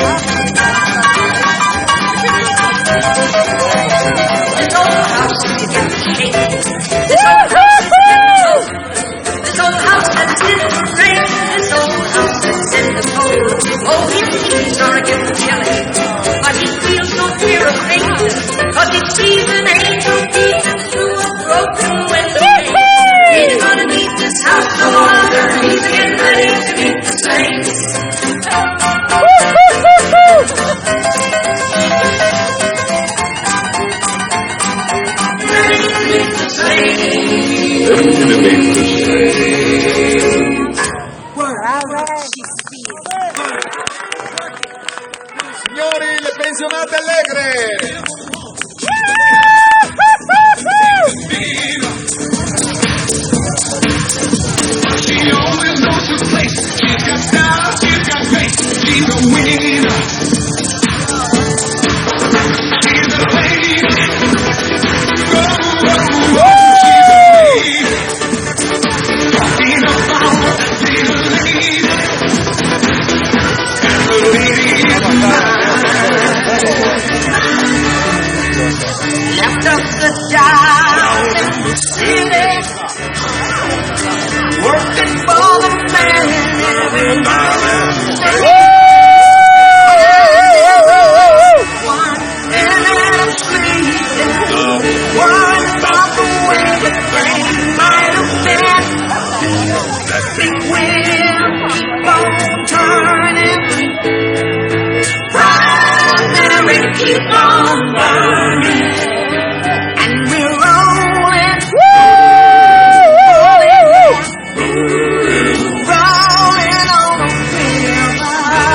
This old house is getting shaky. This old house is getting old. This old house that's in the rain. This old house that's in the cold. Oh, his knees are getting chilly, but he feels no fear of fate, 'cause he sees an angel peeping through a broken window pane. He's gonna meet this house no longer. He's getting ready to meet the saints. Ready to meet the Signori, le pensionate allegre! She always knows her place. She's got style, she's got grace. She's a winner. She's a lady. Whoa, whoa, whoa. She's a lady. Talking about she's a lady. And the lady is mine. Left up the job in the city, working for the man every night. One minute sleeping, one about the way the thing might have been. That big wheel keep on turning, primary keep on burning. And we're rolling, rolling on the river.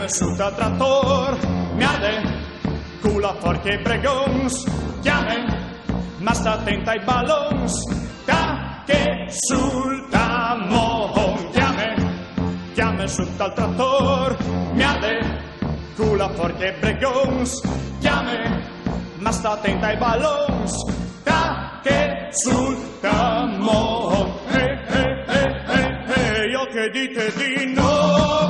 Sul trattor, miade, cula forche bregons, chiame, ma sta attenta ai ballons, che sul tamon, chiame sul trattor, miade, cula forche bregons, chiame, ma sta attenta ai ballons, che sul tamon, io che dite di no,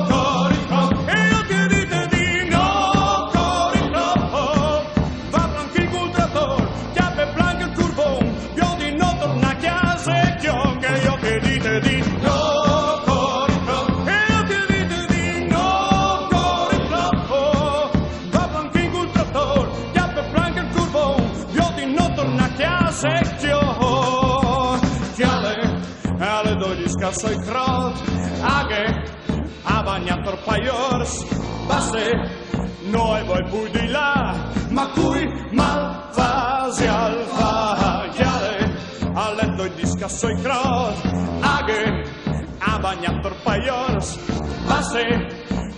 soy crot, age, a bagnato paiors, basse, noi voi pur di là, ma cui mal fasi al fagiale, a letto il discasso i crot, age, a bagnato paiors, basse,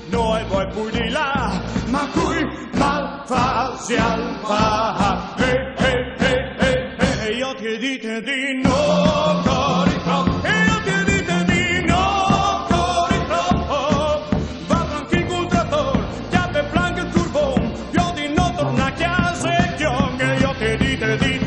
noi voi pur di là, ma cui mal fasi al fagiale, io ti dite di no, cori crot, di